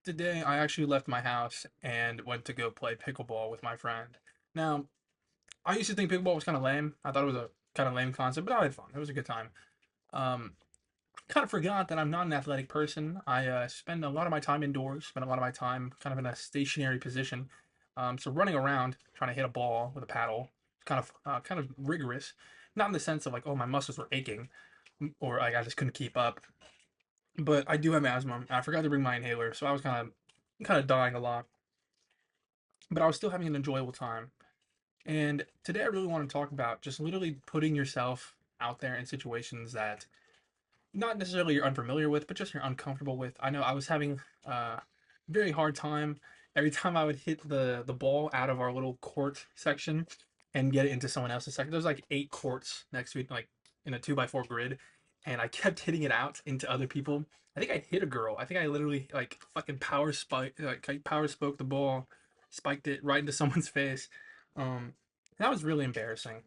Today, I actually left my house and went to go play pickleball with my friend. Now, I used to think pickleball was kind of lame. I thought it was a kind of lame concept, but I had fun. It was a good time. Um, Kind of forgot that I'm not an athletic person. I spend a lot of my time indoors, spend a lot of my time kind of in a stationary position. So running around trying to hit a ball with a paddle is kind of rigorous. Not in the sense of like, oh, my muscles were aching or like I just couldn't keep up. But I do have asthma. And I forgot to bring my inhaler, so I was kind of dying a lot. But I was still having an enjoyable time. And today I really want to talk about just literally putting yourself out there in situations that not necessarily you're unfamiliar with, but just you're uncomfortable with. I know I was having a very hard time every time I would hit the ball out of our little court section and get it into someone else's section. There's like 8 courts next to it, like in a 2x4 grid, and I kept hitting it out into other people. I think I hit a girl. I think I literally like fucking power spoke the ball, spiked it right into someone's face. Um, that was really embarrassing.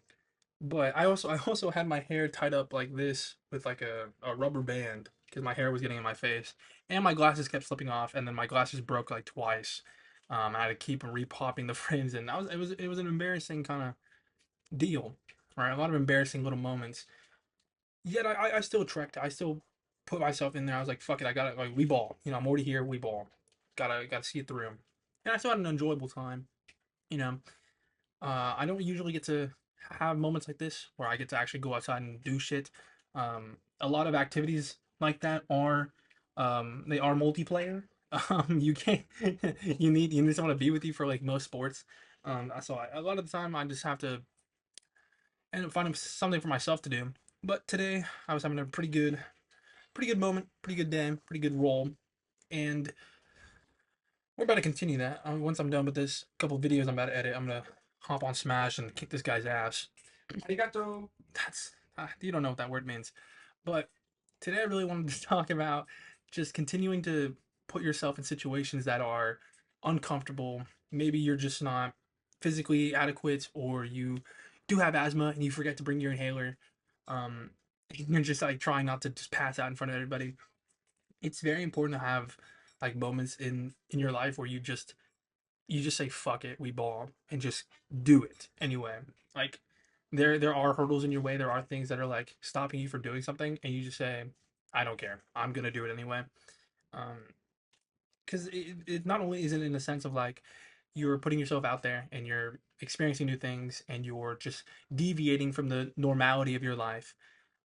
But I also had my hair tied up like this with like a rubber band because my hair was getting in my face, and my glasses kept slipping off, and then my glasses broke like twice. I had to keep repopping the frames, and it was an embarrassing kind of deal, right? A lot of embarrassing little moments. Yet I still trekked. I still put myself in there. I was like, fuck it, I gotta like we ball. I'm already here. We ball. Gotta see it through. And I still had an enjoyable time. You know, I don't usually get to have moments like this where I get to actually go outside and do shit. A lot of activities like that are they are multiplayer. You can't you need someone to be with you for like most sports. A lot of the time I just have to end up finding something for myself to do. But today I was having a pretty good moment, pretty good day, pretty good roll, and we're about to continue that. Once I'm done with this couple videos I'm about to edit, I'm gonna hop on Smash and kick this guy's ass. Arigato. That's you don't know what that word means, but today I really wanted to talk about just continuing to put yourself in situations that are uncomfortable. Maybe you're just not physically adequate, or you do have asthma and you forget to bring your inhaler. Um, and you're just like trying not to just pass out in front of everybody. It's very important to have like moments in your life where you just say fuck it, we ball, and just do it anyway. Like there are hurdles in your way, there are things that are like stopping you from doing something, and you just say I don't care, I'm gonna do it anyway. um because it not only is it in the sense of like you're putting yourself out there and you're experiencing new things and you're just deviating from the normality of your life,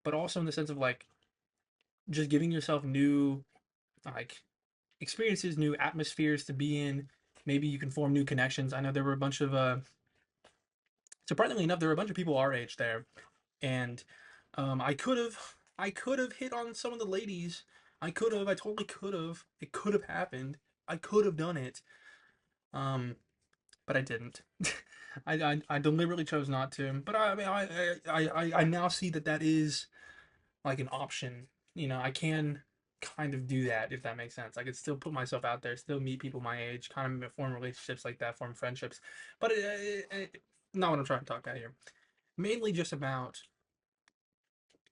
but also in the sense of like just giving yourself new like experiences, new atmospheres to be in. Maybe you can form new connections. I know there were a bunch of surprisingly enough, there were a bunch of people our age there, and I could have hit on some of the ladies. I totally could have. It could have happened. I could have done it. Um, but I didn't. I deliberately chose not to. But I mean, I now see that that is like an option. I can kind of do that if that makes sense. I could still put myself out there, still meet people my age, kind of form relationships like that, form friendships. But not what I'm trying to talk about here. Mainly just about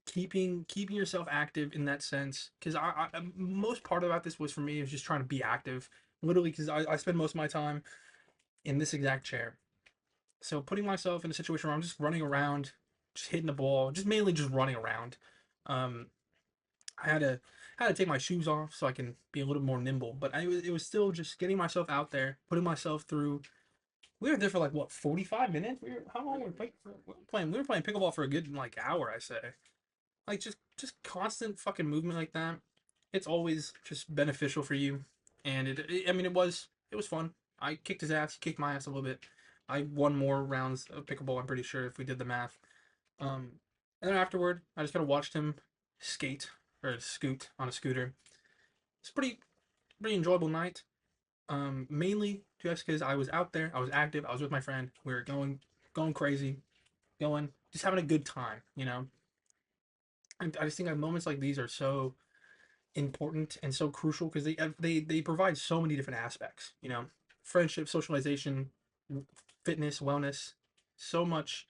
keeping yourself active in that sense. Because most part about this was for me is just trying to be active, literally. Because I spend most of my time in this exact chair. So putting myself in a situation where I'm just running around, just hitting the ball, just mainly just running around. Um, I had to take my shoes off so I can be a little more nimble. But it was still just getting myself out there, putting myself through. We were there for like what 45 minutes. How long were we playing? We were playing pickleball for a good like hour, I say. Like just constant fucking movement like that. It's always just beneficial for you. And I mean, it was fun. I kicked his ass. He kicked my ass a little bit. I won more rounds of pickleball. I'm pretty sure if we did the math. Um, and then afterward, I just kind of watched him skate or scoot on a scooter. It's pretty enjoyable night. Mainly just because I was out there, I was active, I was with my friend. We were going crazy, just having a good time. And I just think that moments like these are so important and so crucial because they provide so many different aspects. Friendship, socialization, fitness, wellness, so much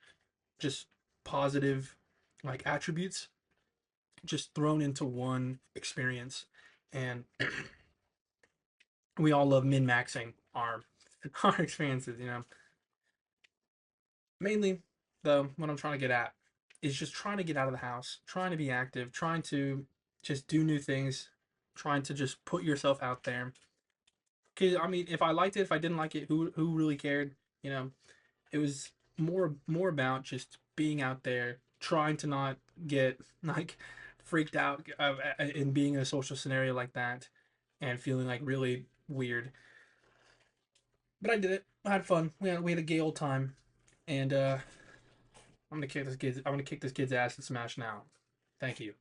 just positive like attributes just thrown into one experience. And We all love min maxing our our experiences, you know. Mainly, though, what I'm trying to get at is just trying to get out of the house, trying to be active, trying to just do new things, trying to just put yourself out there. Cause I mean, if I liked it, if I didn't like it, who really cared? You know, it was more about just being out there, trying to not get like freaked out in being in a social scenario like that, and feeling like really weird. But I did it. I had fun. We had a gay old time, and I'm gonna kick this kid's ass and smash now. Thank you.